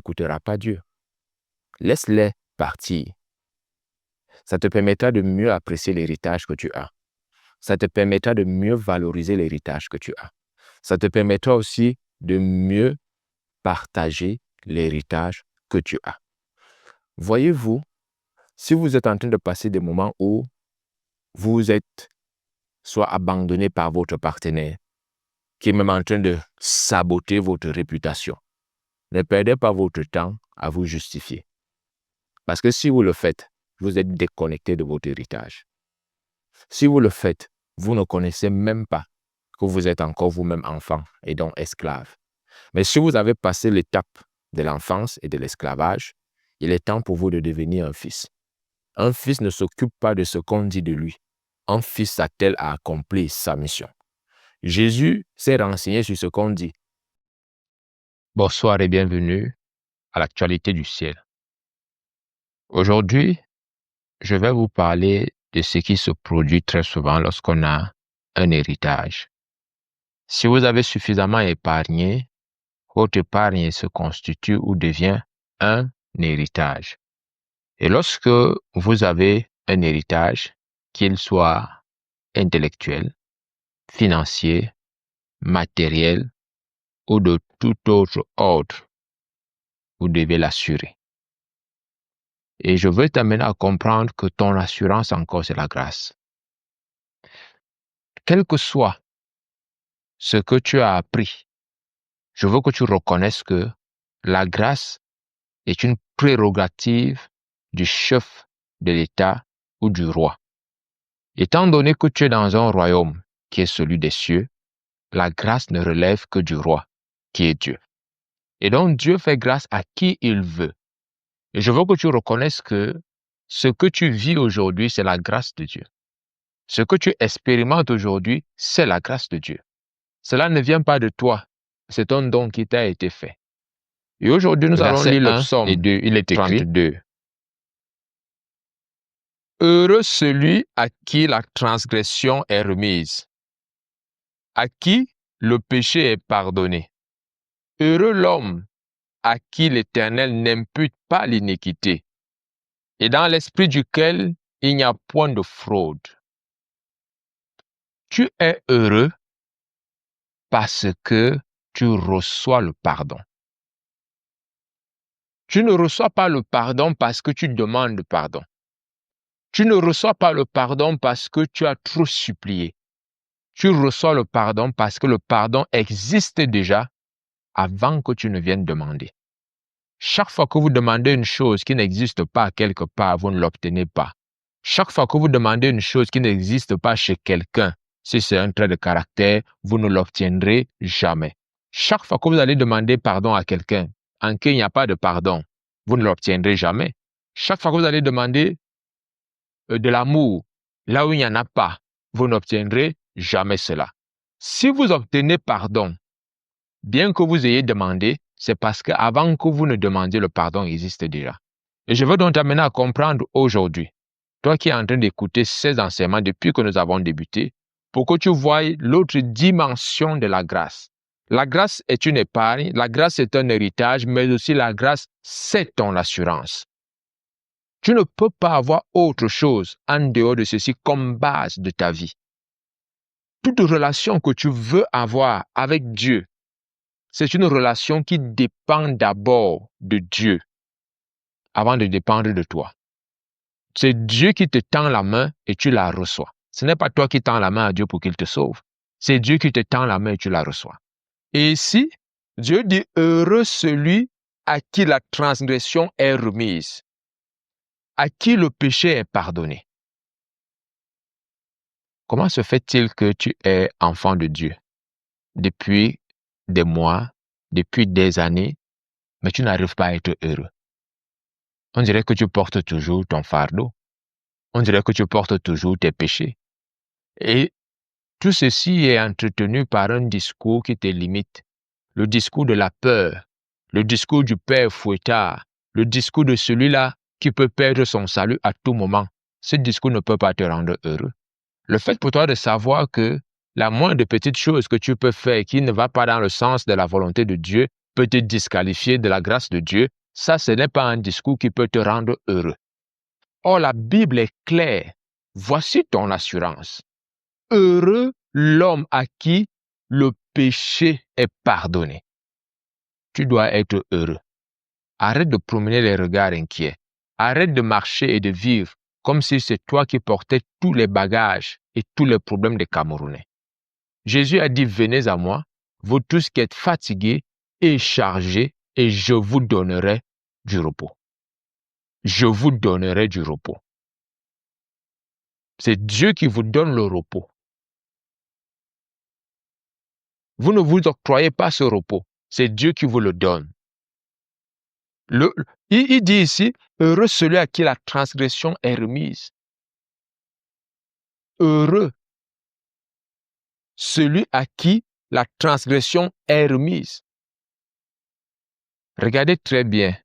coûtera pas Dieu. Laisse-les partir. Ça te permettra de mieux apprécier l'héritage que tu as. Ça te permettra de mieux valoriser l'héritage que tu as. Ça te permettra aussi de mieux partager l'héritage que tu as. Voyez-vous, si vous êtes en train de passer des moments où vous êtes soit abandonné par votre partenaire, qui est même en train de saboter votre réputation, ne perdez pas votre temps à vous justifier. Parce que si vous le faites, vous êtes déconnecté de votre héritage. Si vous le faites, vous ne connaissez même pas que vous êtes encore vous-même enfant et donc esclave. Mais si vous avez passé l'étape de l'enfance et de l'esclavage, il est temps pour vous de devenir un fils. Un fils ne s'occupe pas de ce qu'on dit de lui. Un fils s'attelle à accomplir sa mission. Jésus s'est renseigné sur ce qu'on dit. Bonsoir et bienvenue à l'actualité du ciel. Aujourd'hui, je vais vous parler de ce qui se produit très souvent lorsqu'on a un héritage. Si vous avez suffisamment épargné, votre épargne se constitue ou devient un héritage. Et lorsque vous avez un héritage, qu'il soit intellectuel, financier, matériel ou de tout autre ordre, vous devez l'assurer. Et je veux t'amener à comprendre que ton assurance encore, c'est la grâce. Quel que soit ce que tu as appris, je veux que tu reconnaisses que la grâce est une prérogative du chef de l'État ou du roi. Étant donné que tu es dans un royaume qui est celui des cieux, la grâce ne relève que du roi, qui est Dieu. Et donc Dieu fait grâce à qui il veut. Et je veux que tu reconnaisses que ce que tu vis aujourd'hui, c'est la grâce de Dieu. Ce que tu expérimentes aujourd'hui, c'est la grâce de Dieu. Cela ne vient pas de toi, c'est un don qui t'a été fait. Et aujourd'hui, nous allons lire le psaume et 2, il est écrit, 32. Heureux celui à qui la transgression est remise, à qui le péché est pardonné. Heureux l'homme à qui l'Éternel n'impute pas l'iniquité, et dans l'esprit duquel il n'y a point de fraude. Tu es heureux parce que tu reçois le pardon. Tu ne reçois pas le pardon parce que tu demandes pardon. Tu ne reçois pas le pardon parce que tu as trop supplié. Tu reçois le pardon parce que le pardon existe déjà avant que tu ne viennes demander. Chaque fois que vous demandez une chose qui n'existe pas quelque part, vous ne l'obtenez pas. Chaque fois que vous demandez une chose qui n'existe pas chez quelqu'un, si c'est un trait de caractère, vous ne l'obtiendrez jamais. Chaque fois que vous allez demander pardon à quelqu'un, en qui il n'y a pas de pardon, vous ne l'obtiendrez jamais. Chaque fois que vous allez demander de l'amour, là où il n'y en a pas, vous n'obtiendrez jamais cela. Si vous obtenez pardon, bien que vous ayez demandé, c'est parce qu'avant que vous ne demandiez, le pardon existe déjà. Et je veux donc t'amener à comprendre aujourd'hui, toi qui es en train d'écouter ces enseignements depuis que nous avons débuté, pour que tu voies l'autre dimension de la grâce. La grâce est une épargne, la grâce est un héritage, mais aussi la grâce, c'est ton assurance. Tu ne peux pas avoir autre chose en dehors de ceci comme base de ta vie. Toute relation que tu veux avoir avec Dieu, c'est une relation qui dépend d'abord de Dieu avant de dépendre de toi. C'est Dieu qui te tend la main et tu la reçois. Ce n'est pas toi qui tends la main à Dieu pour qu'il te sauve. C'est Dieu qui te tend la main et tu la reçois. Et ici, Dieu dit « Heureux celui à qui la transgression est remise, à qui le péché est pardonné. » Comment se fait-il que tu es enfant de Dieu depuis des mois, depuis des années, mais tu n'arrives pas à être heureux? On dirait que tu portes toujours ton fardeau. On dirait que tu portes toujours tes péchés. Et tout ceci est entretenu par un discours qui te limite. Le discours de la peur, le discours du père fouettard, le discours de celui-là qui peut perdre son salut à tout moment. Ce discours ne peut pas te rendre heureux. Le fait pour toi de savoir que la moindre petite chose que tu peux faire qui ne va pas dans le sens de la volonté de Dieu peut te disqualifier de la grâce de Dieu, ça, ce n'est pas un discours qui peut te rendre heureux. Or, la Bible est claire. Voici ton assurance. Heureux l'homme à qui le péché est pardonné. Tu dois être heureux. Arrête de promener les regards inquiets. Arrête de marcher et de vivre comme si c'est toi qui portais tous les bagages et tous les problèmes des Camerounais. Jésus a dit, venez à moi, vous tous qui êtes fatigués et chargés, et je vous donnerai du repos. Je vous donnerai du repos. C'est Dieu qui vous donne le repos. Vous ne vous octroyez pas ce repos. C'est Dieu qui vous le donne. Il dit ici, heureux celui à qui la transgression est remise. Heureux celui à qui la transgression est remise. Regardez très bien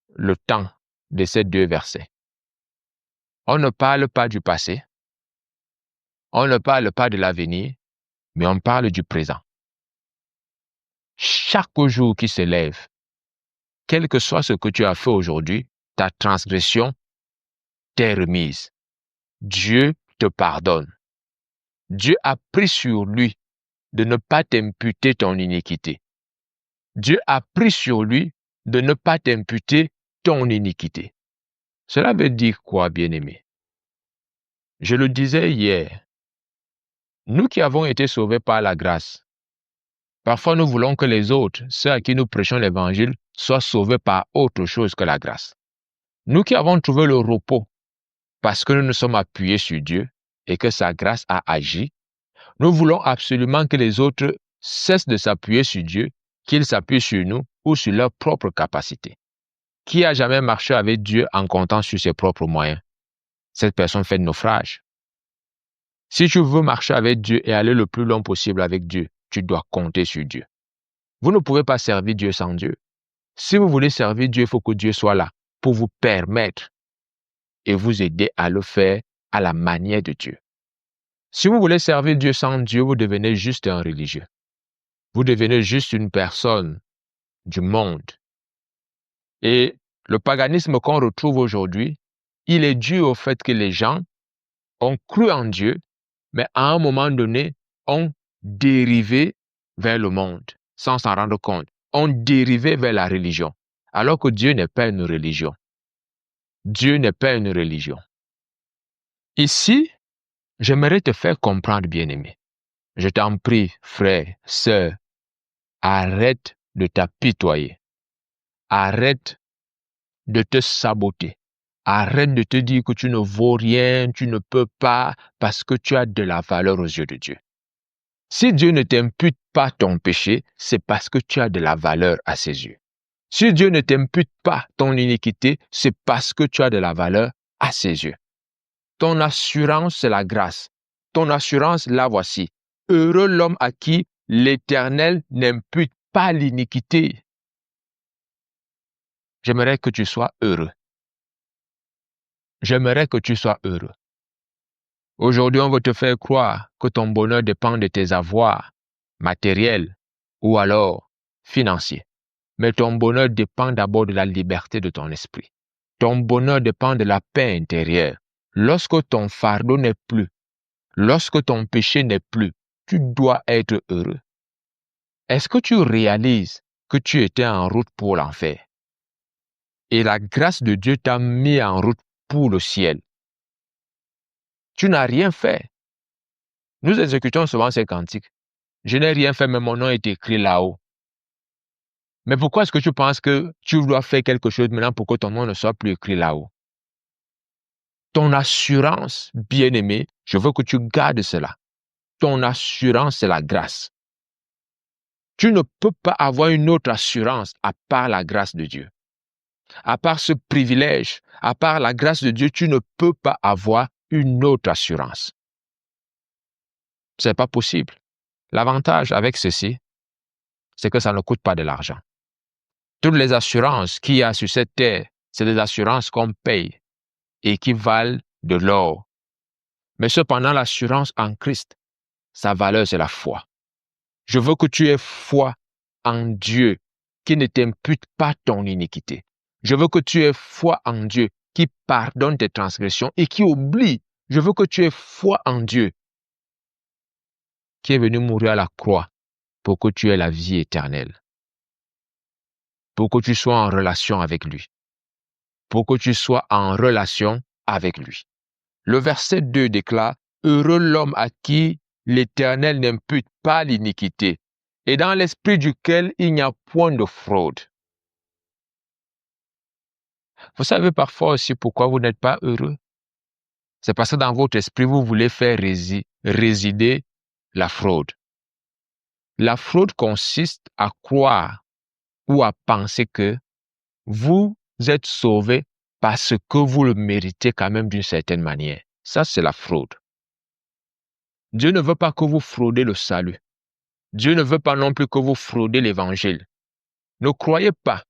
le temps de ces deux versets. On ne parle pas du passé, on ne parle pas de l'avenir, mais on parle du présent. Chaque jour qui se lève, quel que soit ce que tu as fait aujourd'hui, ta transgression t'est remise. Dieu te pardonne. Dieu a pris sur lui de ne pas t'imputer ton iniquité. Dieu a pris sur lui de ne pas t'imputer ton iniquité. Cela veut dire quoi, bien-aimé? Je le disais hier, nous qui avons été sauvés par la grâce, parfois nous voulons que les autres, ceux à qui nous prêchons l'évangile, soient sauvés par autre chose que la grâce. Nous qui avons trouvé le repos parce que nous nous sommes appuyés sur Dieu et que sa grâce a agi, nous voulons absolument que les autres cessent de s'appuyer sur Dieu, qu'ils s'appuient sur nous ou sur leurs propres capacités. Qui a jamais marché avec Dieu en comptant sur ses propres moyens? Cette personne fait naufrage. Si tu veux marcher avec Dieu et aller le plus loin possible avec Dieu, tu dois compter sur Dieu. Vous ne pouvez pas servir Dieu sans Dieu. Si vous voulez servir Dieu, il faut que Dieu soit là pour vous permettre et vous aider à le faire à la manière de Dieu. Si vous voulez servir Dieu sans Dieu, vous devenez juste un religieux. Vous devenez juste une personne du monde. Et le paganisme qu'on retrouve aujourd'hui, il est dû au fait que les gens ont cru en Dieu, mais à un moment donné, ont dérivé vers le monde, sans s'en rendre compte, ont dérivé vers la religion, alors que Dieu n'est pas une religion. Dieu n'est pas une religion. Ici, j'aimerais te faire comprendre, bien-aimé. Je t'en prie, frère, sœur, arrête de t'apitoyer. Arrête de te saboter. Arrête de te dire que tu ne vaux rien, tu ne peux pas, parce que tu as de la valeur aux yeux de Dieu. Si Dieu ne t'impute pas ton péché, c'est parce que tu as de la valeur à ses yeux. Si Dieu ne t'impute pas ton iniquité, c'est parce que tu as de la valeur à ses yeux. Ton assurance, c'est la grâce. Ton assurance, la voici. Heureux l'homme à qui l'Éternel n'impute pas l'iniquité. J'aimerais que tu sois heureux. J'aimerais que tu sois heureux. Aujourd'hui, on veut te faire croire que ton bonheur dépend de tes avoirs matériels ou alors financiers. Mais ton bonheur dépend d'abord de la liberté de ton esprit. Ton bonheur dépend de la paix intérieure. Lorsque ton fardeau n'est plus, lorsque ton péché n'est plus, tu dois être heureux. Est-ce que tu réalises que tu étais en route pour l'enfer? Et la grâce de Dieu t'a mis en route pour le ciel. Tu n'as rien fait. Nous exécutons souvent ces cantiques. Je n'ai rien fait, mais mon nom est écrit là-haut. Mais pourquoi est-ce que tu penses que tu dois faire quelque chose maintenant pour que ton nom ne soit plus écrit là-haut? Ton assurance, bien-aimé, je veux que tu gardes cela. Ton assurance, c'est la grâce. Tu ne peux pas avoir une autre assurance à part la grâce de Dieu. À part ce privilège, à part la grâce de Dieu, tu ne peux pas avoir une autre assurance. Ce n'est pas possible. L'avantage avec ceci, c'est que ça ne coûte pas de l'argent. Toutes les assurances qu'il y a sur cette terre, c'est des assurances qu'on paye et qui valent de l'or. Mais cependant, l'assurance en Christ, sa valeur, c'est la foi. Je veux que tu aies foi en Dieu qui ne t'impute pas ton iniquité. Je veux que tu aies foi en Dieu qui pardonne tes transgressions et qui oublie. Je veux que tu aies foi en Dieu qui est venu mourir à la croix pour que tu aies la vie éternelle, pour que tu sois en relation avec lui, pour que tu sois en relation avec lui. Le verset 2 déclare « Heureux l'homme à qui l'Éternel n'impute pas l'iniquité, et dans l'esprit duquel il n'y a point de fraude. » Vous savez parfois aussi pourquoi vous n'êtes pas heureux? C'est parce que dans votre esprit, vous voulez faire résider la fraude. La fraude consiste à croire ou à penser que vous êtes sauvé parce que vous le méritez quand même d'une certaine manière. Ça, c'est la fraude. Dieu ne veut pas que vous fraudez le salut. Dieu ne veut pas non plus que vous fraudez l'évangile. Ne croyez pas,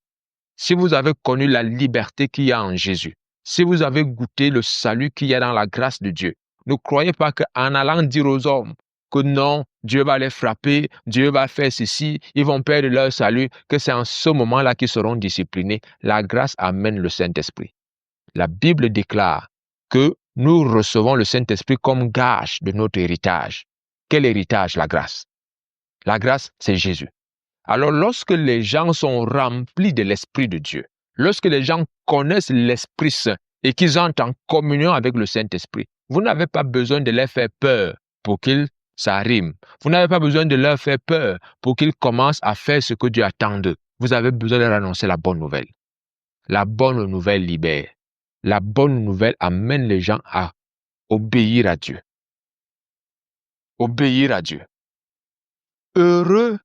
si vous avez connu la liberté qu'il y a en Jésus, si vous avez goûté le salut qu'il y a dans la grâce de Dieu, ne croyez pas qu'en allant dire aux hommes que non, Dieu va les frapper, Dieu va faire ceci, ils vont perdre leur salut, que c'est en ce moment-là qu'ils seront disciplinés. La grâce amène le Saint-Esprit. La Bible déclare que nous recevons le Saint-Esprit comme gage de notre héritage. Quel héritage? La grâce. La grâce, c'est Jésus. Alors, lorsque les gens sont remplis de l'Esprit de Dieu, lorsque les gens connaissent l'Esprit Saint et qu'ils entrent en communion avec le Saint-Esprit, vous n'avez pas besoin de leur faire peur pour qu'ils s'arriment. Vous n'avez pas besoin de leur faire peur pour qu'ils commencent à faire ce que Dieu attend d'eux. Vous avez besoin de leur annoncer la bonne nouvelle. La bonne nouvelle libère. La bonne nouvelle amène les gens à obéir à Dieu. Obéir à Dieu. Heureux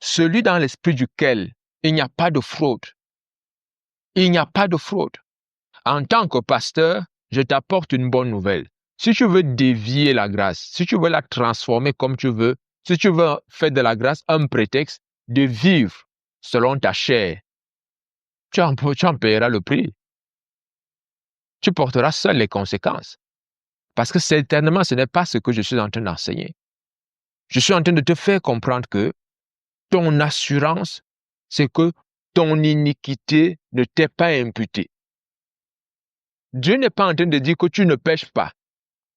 celui dans l'esprit duquel il n'y a pas de fraude. Il n'y a pas de fraude. En tant que pasteur, je t'apporte une bonne nouvelle. Si tu veux dévier la grâce, si tu veux la transformer comme tu veux, si tu veux faire de la grâce un prétexte de vivre selon ta chair, tu en paieras le prix. Tu porteras seul les conséquences. Parce que certainement, ce n'est pas ce que je suis en train d'enseigner. Je suis en train de te faire comprendre que ton assurance, c'est que ton iniquité ne t'est pas imputée. Dieu n'est pas en train de dire que tu ne pêches pas.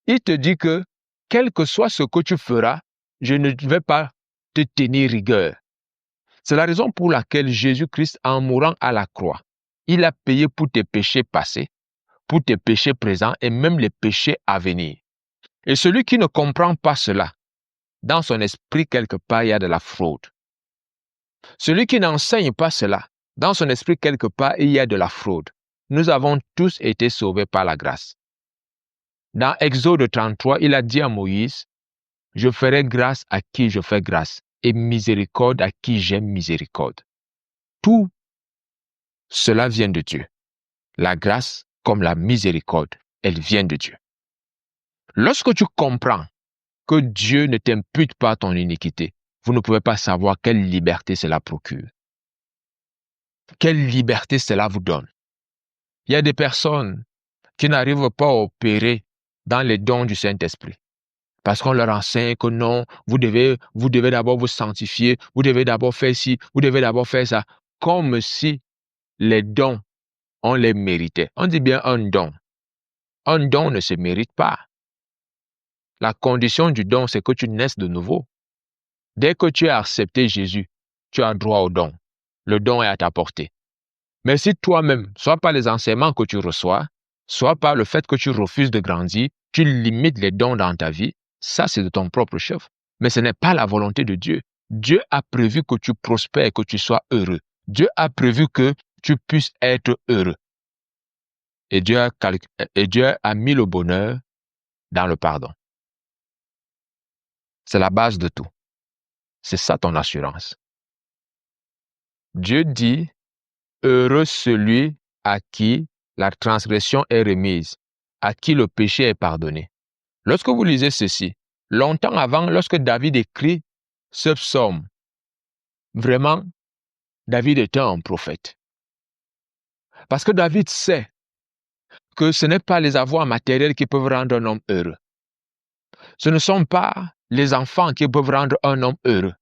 Il te dit que, quel que soit ce que tu feras, je ne vais pas te tenir rigueur. C'est la raison pour laquelle Jésus-Christ, en mourant à la croix, il a payé pour tes péchés passés, pour tes péchés présents et même les péchés à venir. Et celui qui ne comprend pas cela, dans son esprit, quelque part, il y a de la fraude. Celui qui n'enseigne pas cela, dans son esprit, quelque part, il y a de la fraude. Nous avons tous été sauvés par la grâce. Dans Exode 33, il a dit à Moïse, « Je ferai grâce à qui je fais grâce, et miséricorde à qui j'aime miséricorde. » Tout cela vient de Dieu. La grâce comme la miséricorde, elle vient de Dieu. Lorsque tu comprends que Dieu ne t'impute pas ton iniquité, vous ne pouvez pas savoir quelle liberté cela procure. Quelle liberté cela vous donne. Il y a des personnes qui n'arrivent pas à opérer dans les dons du Saint-Esprit. Parce qu'on leur enseigne que non, vous devez d'abord vous sanctifier, vous devez d'abord faire ci, vous devez d'abord faire ça. Comme si les dons, on les méritait. On dit bien un don. Un don ne se mérite pas. La condition du don, c'est que tu naisses de nouveau. Dès que tu as accepté Jésus, tu as droit au don. Le don est à ta portée. Mais si toi-même, soit par les enseignements que tu reçois, soit par le fait que tu refuses de grandir, tu limites les dons dans ta vie, ça c'est de ton propre chef. Mais ce n'est pas la volonté de Dieu. Dieu a prévu que tu prospères, que tu sois heureux. Dieu a prévu que tu puisses être heureux. Et Dieu a mis le bonheur dans le pardon. C'est la base de tout. C'est ça ton assurance. Dieu dit, heureux celui à qui la transgression est remise, à qui le péché est pardonné. Lorsque vous lisez ceci, longtemps avant, lorsque David écrit ce psaume, vraiment, David était un prophète. Parce que David sait que ce n'est pas les avoirs matériels qui peuvent rendre un homme heureux. Ce ne sont pas les enfants qui peuvent rendre un homme heureux.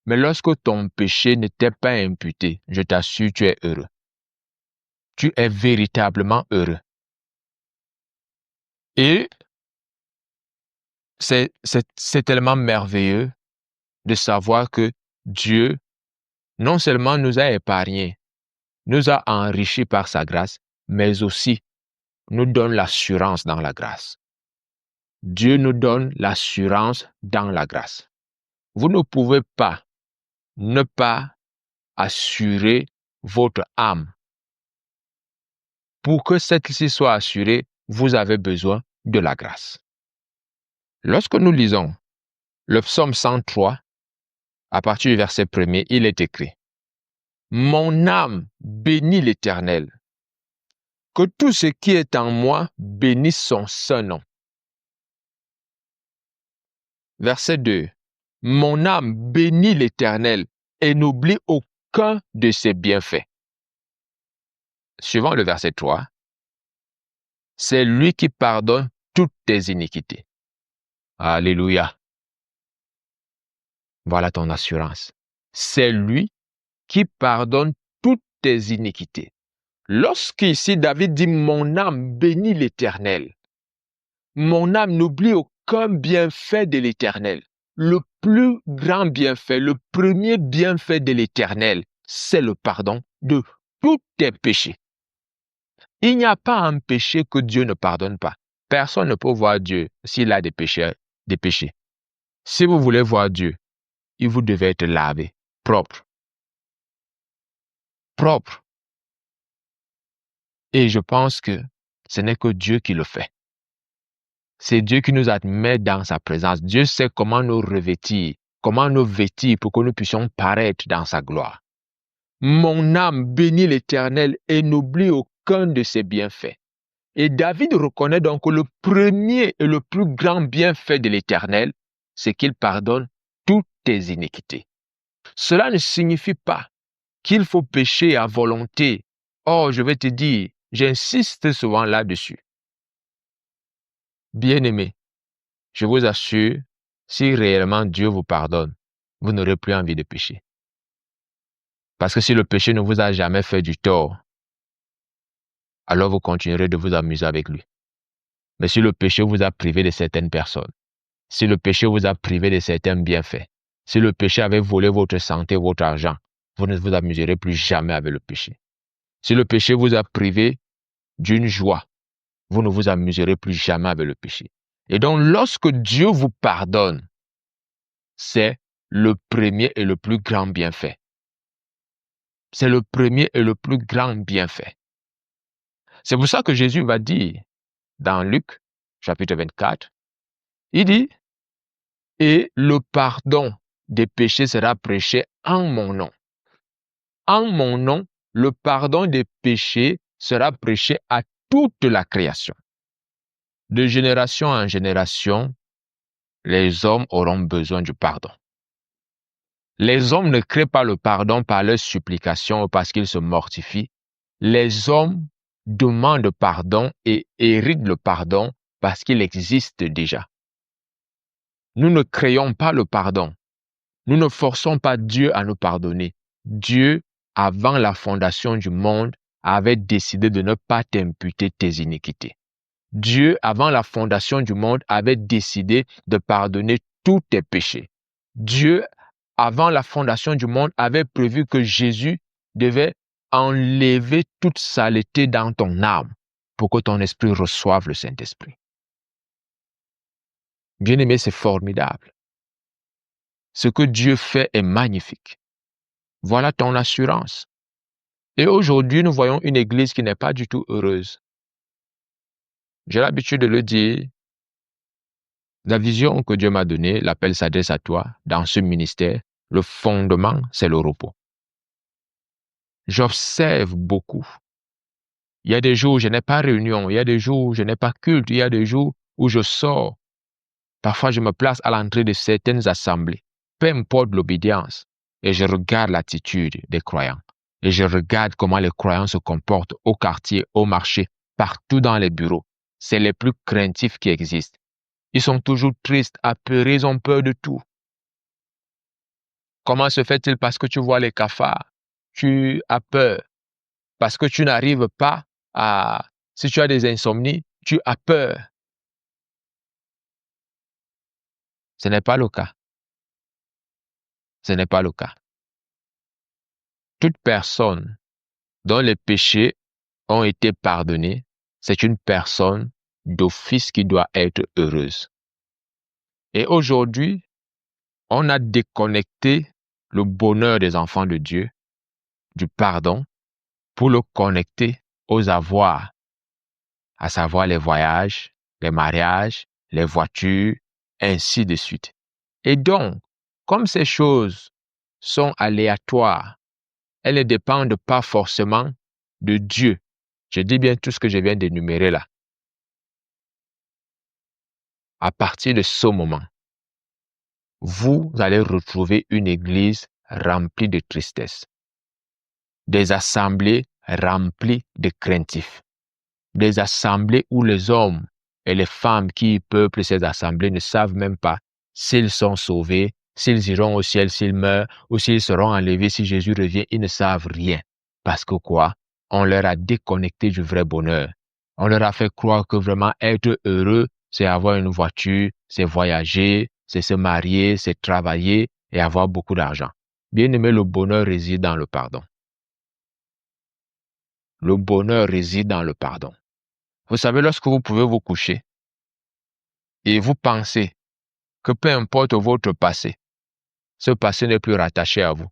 Mais lorsque ton péché ne t'est pas imputé, je t'assure, tu es heureux. Tu es véritablement heureux. Et c'est tellement merveilleux de savoir que Dieu non seulement nous a épargnés, nous a enrichis par sa grâce, mais aussi nous donne l'assurance dans la grâce. Dieu nous donne l'assurance dans la grâce. Vous ne pouvez pas ne pas assurer votre âme. Pour que celle-ci soit assurée, vous avez besoin de la grâce. Lorsque nous lisons le psaume 103, à partir du verset 1er, il est écrit: Mon âme bénit l'Éternel. Que tout ce qui est en moi bénisse son saint nom. Verset 2. Mon âme bénit l'Éternel et n'oublie aucun de ses bienfaits. Suivant le verset 3. C'est lui qui pardonne toutes tes iniquités. Alléluia. Voilà ton assurance. C'est lui qui pardonne toutes tes iniquités. Lorsqu'ici David dit « Mon âme bénit l'Éternel », mon âme n'oublie aucun bienfait de l'Éternel. Le plus grand bienfait, le premier bienfait de l'Éternel, c'est le pardon de tous tes péchés. Il n'y a pas un péché que Dieu ne pardonne pas. Personne ne peut voir Dieu s'il a des péchés. Si vous voulez voir Dieu, il vous devez être lavé, propre. Propre. Et je pense que ce n'est que Dieu qui le fait. C'est Dieu qui nous admet dans sa présence. Dieu sait comment nous revêtir, comment nous vêtir pour que nous puissions paraître dans sa gloire. Mon âme bénit l'Éternel et n'oublie aucun de ses bienfaits. Et David reconnaît donc que le premier et le plus grand bienfait de l'Éternel, c'est qu'il pardonne toutes tes iniquités. Cela ne signifie pas qu'il faut pécher à volonté. Oh, je vais te dire, j'insiste souvent là-dessus. Bien-aimés, je vous assure, si réellement Dieu vous pardonne, vous n'aurez plus envie de pécher. Parce que si le péché ne vous a jamais fait du tort, alors vous continuerez de vous amuser avec lui. Mais si le péché vous a privé de certaines personnes, si le péché vous a privé de certains bienfaits, si le péché avait volé votre santé, votre argent, vous ne vous amuserez plus jamais avec le péché. Si le péché vous a privé d'une joie, vous ne vous amuserez plus jamais avec le péché. Et donc, lorsque Dieu vous pardonne, c'est le premier et le plus grand bienfait. C'est le premier et le plus grand bienfait. C'est pour ça que Jésus va dire dans Luc, chapitre 24, il dit, « Et le pardon des péchés sera prêché en mon nom. » En mon nom, le pardon des péchés sera prêché à toute la création. De génération en génération, les hommes auront besoin du pardon. Les hommes ne créent pas le pardon par leurs supplications ou parce qu'ils se mortifient. Les hommes demandent pardon et héritent le pardon parce qu'il existe déjà. Nous ne créons pas le pardon. Nous ne forçons pas Dieu à nous pardonner. Dieu, avant la fondation du monde, avait décidé de ne pas t'imputer tes iniquités. Dieu, avant la fondation du monde, avait décidé de pardonner tous tes péchés. Dieu, avant la fondation du monde, avait prévu que Jésus devait enlever toute saleté dans ton âme pour que ton esprit reçoive le Saint-Esprit. Bien-aimé, c'est formidable. Ce que Dieu fait est magnifique. Voilà ton assurance. Et aujourd'hui, nous voyons une église qui n'est pas du tout heureuse. J'ai l'habitude de le dire. La vision que Dieu m'a donnée, l'appel s'adresse à toi dans ce ministère. Le fondement, c'est le repos. J'observe beaucoup. Il y a des jours où je n'ai pas réunion, il y a des jours où je n'ai pas culte, il y a des jours où je sors. Parfois, je me place à l'entrée de certaines assemblées, peu importe l'obédience, et je regarde l'attitude des croyants. Et je regarde comment les croyants se comportent au quartier, au marché, partout dans les bureaux. C'est les plus craintifs qui existent. Ils sont toujours tristes, apeurés, ils ont peur de tout. Comment se fait-il? Parce que tu vois les cafards, tu as peur. Parce que tu n'arrives pas à... Si tu as des insomnies, tu as peur. Ce n'est pas le cas. Ce n'est pas le cas. Toute personne dont les péchés ont été pardonnés, c'est une personne d'office qui doit être heureuse. Et aujourd'hui, on a déconnecté le bonheur des enfants de Dieu du pardon pour le connecter aux avoirs, à savoir les voyages, les mariages, les voitures, ainsi de suite. Et donc, comme ces choses sont aléatoires, elles ne dépendent pas forcément de Dieu. Je dis bien tout ce que je viens d'énumérer là. À partir de ce moment, vous allez retrouver une église remplie de tristesse, des assemblées remplies de craintifs, des assemblées où les hommes et les femmes qui peuplent ces assemblées ne savent même pas s'ils sont sauvés, s'ils iront au ciel s'ils meurent, ou s'ils seront enlevés si Jésus revient. Ils ne savent rien. Parce que quoi? On leur a déconnecté du vrai bonheur. On leur a fait croire que vraiment être heureux, c'est avoir une voiture, c'est voyager, c'est se marier, c'est travailler et avoir beaucoup d'argent. Bien aimé, le bonheur réside dans le pardon. Le bonheur réside dans le pardon. Vous savez, lorsque vous pouvez vous coucher et vous pensez que peu importe votre passé, ce passé n'est plus rattaché à vous.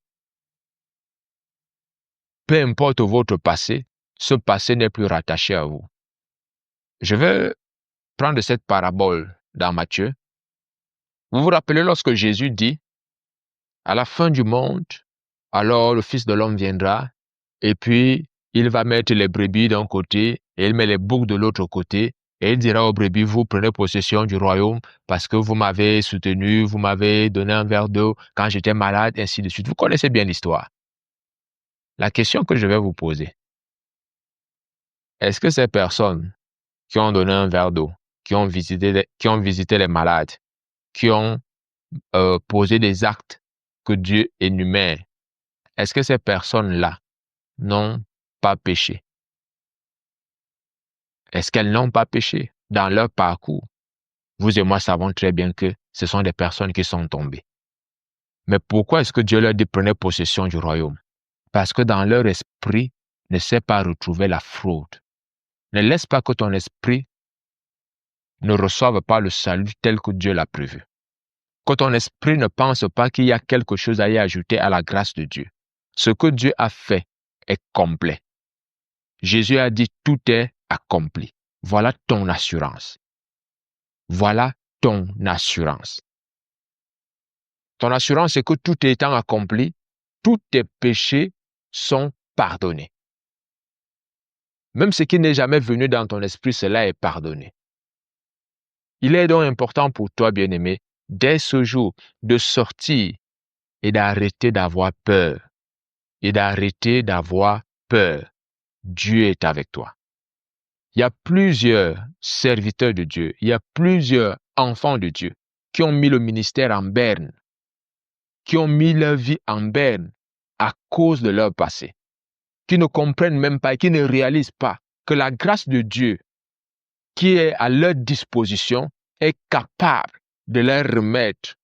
Peu importe votre passé, ce passé n'est plus rattaché à vous. Je vais prendre cette parabole dans Matthieu. Vous vous rappelez lorsque Jésus dit, à la fin du monde, alors le Fils de l'homme viendra et puis il va mettre les brebis d'un côté et il met les boucs de l'autre côté. Et il dira aux brebis, vous prenez possession du royaume parce que vous m'avez soutenu, vous m'avez donné un verre d'eau quand j'étais malade, ainsi de suite. Vous connaissez bien l'histoire. La question que je vais vous poser, est-ce que ces personnes qui ont donné un verre d'eau, qui ont visité les malades, qui ont posé des actes que Dieu énumère, est-ce que ces personnes-là n'ont pas péché? Est-ce qu'elles n'ont pas péché dans leur parcours? Vous et moi savons très bien que ce sont des personnes qui sont tombées. Mais pourquoi est-ce que Dieu leur dit prenez possession du royaume? Parce que dans leur esprit ne sait pas retrouver la fraude. Ne laisse pas que ton esprit ne reçoive pas le salut tel que Dieu l'a prévu. Que ton esprit ne pense pas qu'il y a quelque chose à y ajouter à la grâce de Dieu. Ce que Dieu a fait est complet. Jésus a dit tout est accompli. Voilà ton assurance. Voilà ton assurance. Ton assurance, c'est que tout étant accompli, tous tes péchés sont pardonnés. Même ce qui n'est jamais venu dans ton esprit, cela est pardonné. Il est donc important pour toi, bien-aimé, dès ce jour, de sortir et d'arrêter d'avoir peur. Et d'arrêter d'avoir peur. Dieu est avec toi. Il y a plusieurs serviteurs de Dieu, il y a plusieurs enfants de Dieu qui ont mis le ministère en berne, qui ont mis leur vie en berne à cause de leur passé, qui ne comprennent même pas et qui ne réalisent pas que la grâce de Dieu qui est à leur disposition est capable de les remettre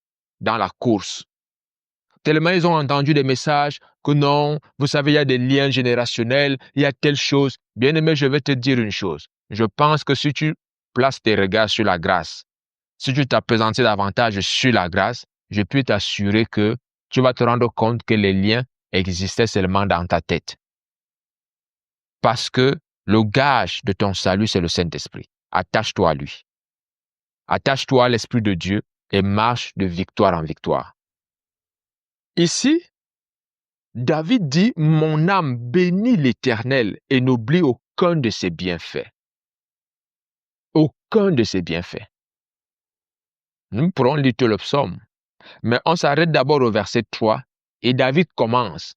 dans la course. Tellement ils ont entendu des messages que non, vous savez, il y a des liens générationnels, il y a telle chose. Bien-aimé, je vais te dire une chose. Je pense que si tu places tes regards sur la grâce, si tu t'appesantis davantage sur la grâce, je peux t'assurer que tu vas te rendre compte que les liens existaient seulement dans ta tête. Parce que le gage de ton salut, c'est le Saint-Esprit. Attache-toi à lui. Attache-toi à l'Esprit de Dieu et marche de victoire en victoire. Ici, David dit, mon âme bénit l'Éternel et n'oublie aucun de ses bienfaits. Aucun de ses bienfaits. Nous pourrons lire tout le psaume, mais on s'arrête d'abord au verset 3 et David commence.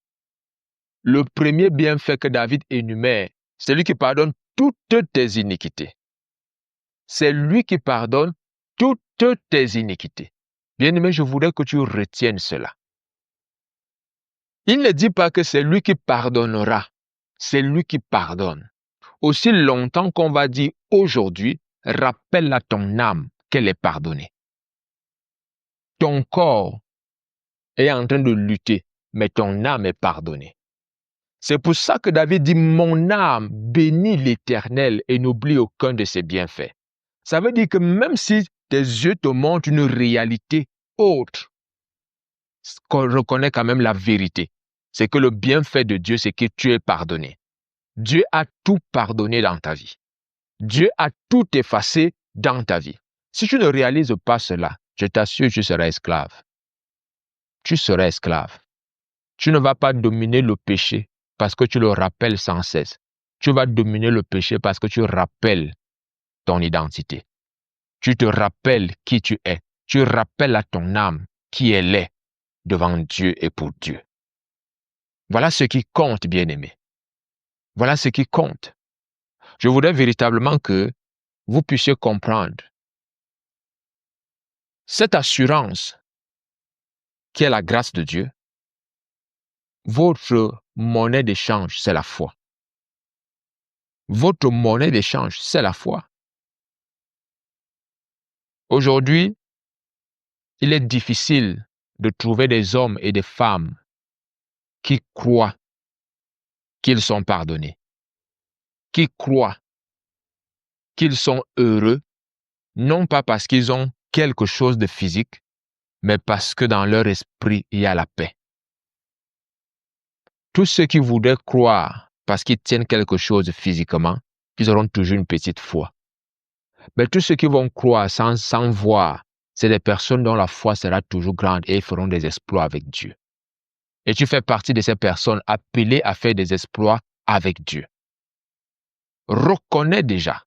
Le premier bienfait que David énumère, c'est lui qui pardonne toutes tes iniquités. C'est lui qui pardonne toutes tes iniquités. Bien-aimé, je voudrais que tu retiennes cela. Il ne dit pas que c'est lui qui pardonnera, c'est lui qui pardonne. Aussi longtemps qu'on va dire aujourd'hui, rappelle à ton âme qu'elle est pardonnée. Ton corps est en train de lutter, mais ton âme est pardonnée. C'est pour ça que David dit, mon âme bénit l'Éternel et n'oublie aucun de ses bienfaits. Ça veut dire que même si tes yeux te montrent une réalité autre, qu'on reconnaît quand même la vérité. C'est que le bienfait de Dieu, c'est que tu es pardonné. Dieu a tout pardonné dans ta vie. Dieu a tout effacé dans ta vie. Si tu ne réalises pas cela, je t'assure, tu seras esclave. Tu seras esclave. Tu ne vas pas dominer le péché parce que tu le rappelles sans cesse. Tu vas dominer le péché parce que tu rappelles ton identité. Tu te rappelles qui tu es. Tu rappelles à ton âme qui elle est devant Dieu et pour Dieu. Voilà ce qui compte, bien-aimé. Voilà ce qui compte. Je voudrais véritablement que vous puissiez comprendre cette assurance qui est la grâce de Dieu. Votre monnaie d'échange, c'est la foi. Votre monnaie d'échange, c'est la foi. Aujourd'hui, il est difficile de trouver des hommes et des femmes qui croient qu'ils sont pardonnés, qui croient qu'ils sont heureux, non pas parce qu'ils ont quelque chose de physique, mais parce que dans leur esprit, il y a la paix. Tous ceux qui voudraient croire parce qu'ils tiennent quelque chose physiquement, ils auront toujours une petite foi. Mais tous ceux qui vont croire sans voir, c'est des personnes dont la foi sera toujours grande et ils feront des exploits avec Dieu. Et tu fais partie de ces personnes appelées à faire des exploits avec Dieu. Reconnais déjà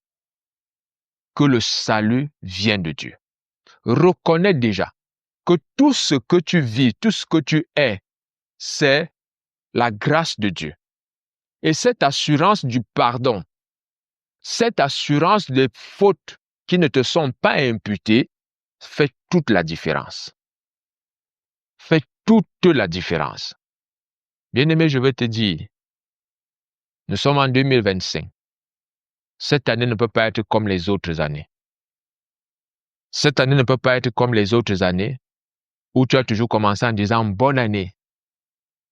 que le salut vient de Dieu. Reconnais déjà que tout ce que tu vis, tout ce que tu es, c'est la grâce de Dieu. Et cette assurance du pardon, cette assurance des fautes qui ne te sont pas imputées, fait toute la différence. Fait toute la différence. Bien-aimé, je veux te dire, nous sommes en 2025. Cette année ne peut pas être comme les autres années. Cette année ne peut pas être comme les autres années où tu as toujours commencé en disant bonne année.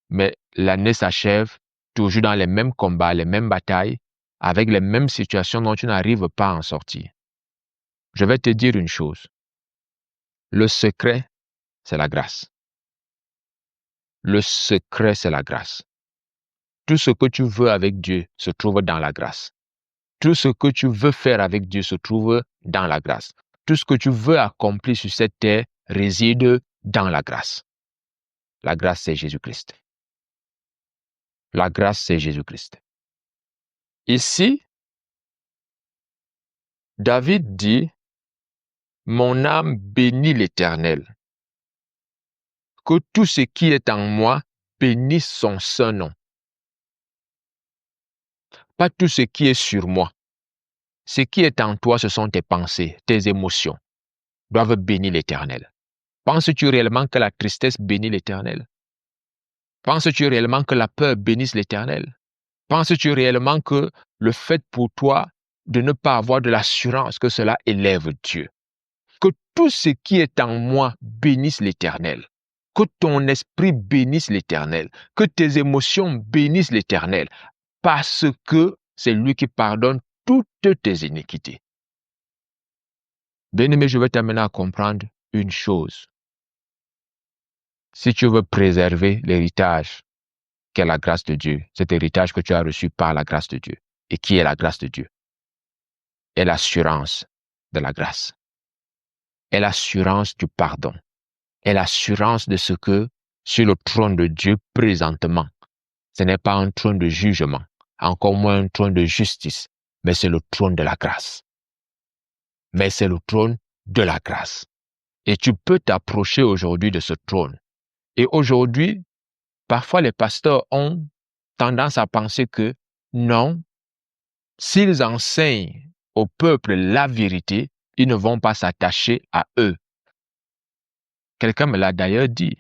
Mais l'année s'achève toujours dans les mêmes combats, les mêmes batailles, avec les mêmes situations dont tu n'arrives pas à en sortir. Je vais te dire une chose. Le secret, c'est la grâce. Le secret, c'est la grâce. Tout ce que tu veux avec Dieu se trouve dans la grâce. Tout ce que tu veux faire avec Dieu se trouve dans la grâce. Tout ce que tu veux accomplir sur cette terre réside dans la grâce. La grâce, c'est Jésus-Christ. La grâce, c'est Jésus-Christ. Ici, David dit, « Mon âme bénit l'Éternel. Que tout ce qui est en moi bénisse son saint nom. » Pas tout ce qui est sur moi. Ce qui est en toi, ce sont tes pensées, tes émotions, doivent bénir l'Éternel. Penses-tu réellement que la tristesse bénit l'Éternel? Penses-tu réellement que la peur bénisse l'Éternel? Penses-tu réellement que le fait pour toi de ne pas avoir de l'assurance que cela élève Dieu? Que tout ce qui est en moi bénisse l'Éternel. Que ton esprit bénisse l'Éternel. Que tes émotions bénissent l'Éternel. Parce que c'est lui qui pardonne toutes tes iniquités. Bien-aimé, je vais t'amener à comprendre une chose. Si tu veux préserver l'héritage qu'est la grâce de Dieu, cet héritage que tu as reçu par la grâce de Dieu, et qui est la grâce de Dieu, est l'assurance de la grâce, est l'assurance du pardon, est l'assurance de ce que sur le trône de Dieu présentement, ce n'est pas un trône de jugement, encore moins un trône de justice, mais c'est le trône de la grâce. Mais c'est le trône de la grâce. Et tu peux t'approcher aujourd'hui de ce trône. Et aujourd'hui, parfois les pasteurs ont tendance à penser que non, s'ils enseignent au peuple la vérité, ils ne vont pas s'attacher à eux. Quelqu'un me l'a d'ailleurs dit.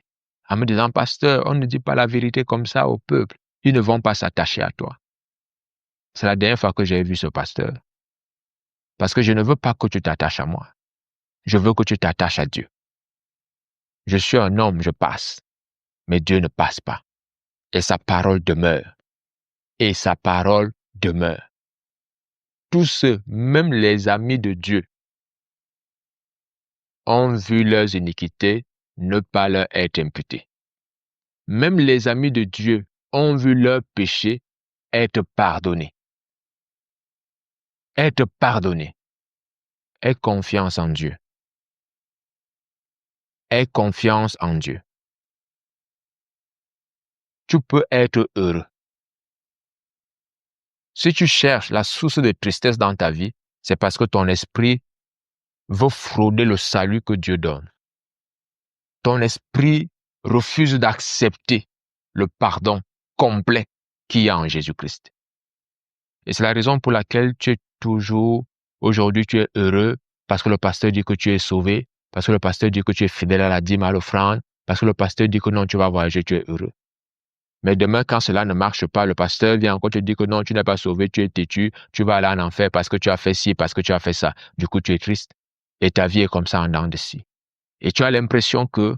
en me disant, pasteur, on ne dit pas la vérité comme ça au peuple. Ils ne vont pas s'attacher à toi. C'est la dernière fois que j'ai vu ce pasteur. Parce que je ne veux pas que tu t'attaches à moi. Je veux que tu t'attaches à Dieu. Je suis un homme, je passe. Mais Dieu ne passe pas. Et sa parole demeure. Et sa parole demeure. Tous ceux, même les amis de Dieu, ont vu leurs iniquités ne pas leur être imputées. Même les amis de Dieu ont vu leurs péchés être pardonnés. Être pardonnés. Aie confiance en Dieu. Aie confiance en Dieu. Tu peux être heureux. Si tu cherches la source de tristesse dans ta vie, c'est parce que ton esprit veut frauder le salut que Dieu donne. Ton esprit refuse d'accepter le pardon complet qu'il y a en Jésus-Christ. Et c'est la raison pour laquelle tu es toujours, aujourd'hui tu es heureux, parce que le pasteur dit que tu es sauvé, parce que le pasteur dit que tu es fidèle à la dîme, à l'offrande, parce que le pasteur dit que non, tu vas voyager, tu es heureux. Mais demain, quand cela ne marche pas, le pasteur vient encore te dire que non, tu n'es pas sauvé, tu es têtu, tu vas aller en enfer parce que tu as fait ci, parce que tu as fait ça. Du coup, tu es triste. Et ta vie est comme ça en dents de scie. Et tu as l'impression que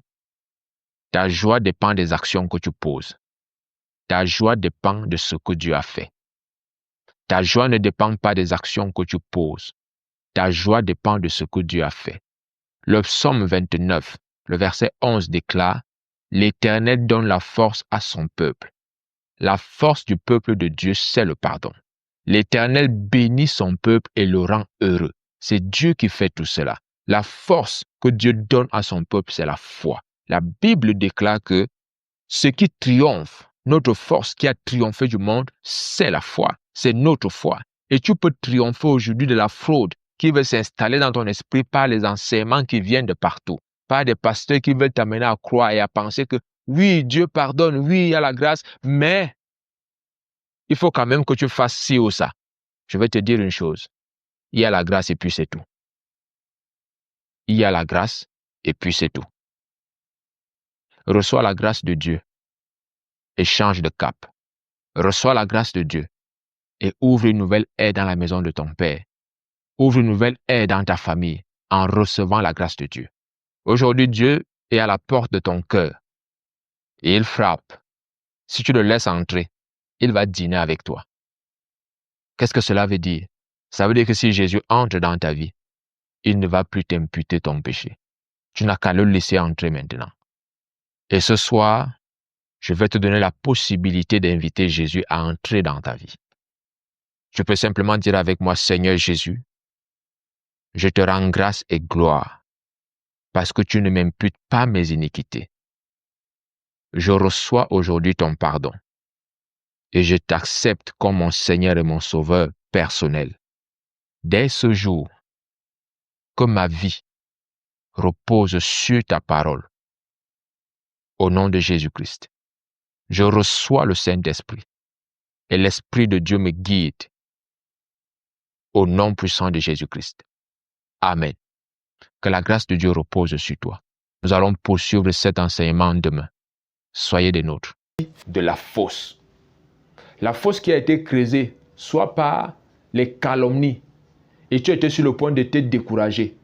ta joie dépend des actions que tu poses. Ta joie dépend de ce que Dieu a fait. Ta joie ne dépend pas des actions que tu poses. Ta joie dépend de ce que Dieu a fait. Le psaume 29, le verset 11 déclare, « L'Éternel donne la force à son peuple. La force du peuple de Dieu, c'est le pardon. L'Éternel bénit son peuple et le rend heureux. » C'est Dieu qui fait tout cela. La force que Dieu donne à son peuple, c'est la foi. La Bible déclare que ce qui triomphe, notre force qui a triomphé du monde, c'est la foi. C'est notre foi. Et tu peux triompher aujourd'hui de la fraude qui veut s'installer dans ton esprit par les enseignements qui viennent de partout, par des pasteurs qui veulent t'amener à croire et à penser que oui, Dieu pardonne, oui, il y a la grâce, mais il faut quand même que tu fasses ci ou ça. Je vais te dire une chose. Il y a la grâce et puis c'est tout. Il y a la grâce et puis c'est tout. Reçois la grâce de Dieu et change de cap. Reçois la grâce de Dieu et ouvre une nouvelle ère dans la maison de ton Père. Ouvre une nouvelle ère dans ta famille en recevant la grâce de Dieu. Aujourd'hui, Dieu est à la porte de ton cœur et il frappe. Si tu le laisses entrer, il va dîner avec toi. Qu'est-ce que cela veut dire? Ça veut dire que si Jésus entre dans ta vie, il ne va plus t'imputer ton péché. Tu n'as qu'à le laisser entrer maintenant. Et ce soir, je vais te donner la possibilité d'inviter Jésus à entrer dans ta vie. Tu peux simplement dire avec moi, Seigneur Jésus, je te rends grâce et gloire parce que tu ne m'imputes pas mes iniquités. Je reçois aujourd'hui ton pardon et je t'accepte comme mon Seigneur et mon Sauveur personnel. Dès ce jour, que ma vie repose sur ta parole. Au nom de Jésus-Christ, je reçois le Saint-Esprit et l'Esprit de Dieu me guide. Au nom puissant de Jésus-Christ. Amen. Que la grâce de Dieu repose sur toi. Nous allons poursuivre cet enseignement demain. Soyez des nôtres. De la fosse. La fosse qui a été creusée, soit par les calomnies, et tu étais sur le point de te décourager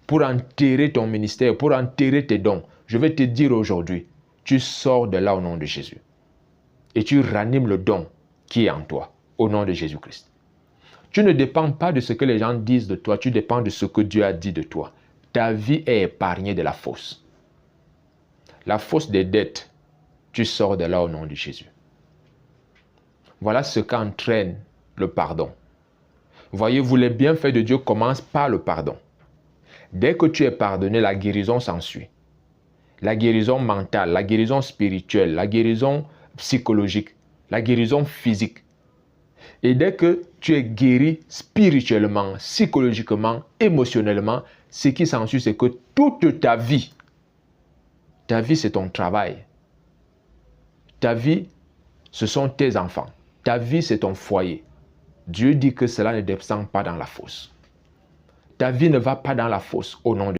pour enterrer ton ministère, pour enterrer tes dons. Je vais te dire aujourd'hui, tu sors de là au nom de Jésus. Et tu ranimes le don qui est en toi, au nom de Jésus-Christ. Tu ne dépends pas de ce que les gens disent de toi, tu dépends de ce que Dieu a dit de toi. Ta vie est épargnée de la fosse. La fosse des dettes, tu sors de là au nom de Jésus. Voilà ce qu'entraîne le pardon. Voyez-vous, les bienfaits de Dieu commencent par le pardon. Dès que tu es pardonné, la guérison s'ensuit. La guérison mentale, la guérison spirituelle, la guérison psychologique, la guérison physique. Et dès que tu es guéri spirituellement, psychologiquement, émotionnellement, ce qui s'ensuit, c'est que toute ta vie c'est ton travail. Ta vie, ce sont tes enfants. Ta vie, c'est ton foyer. Dieu dit que cela ne descend pas dans la fosse. Ta vie ne va pas dans la fosse au nom de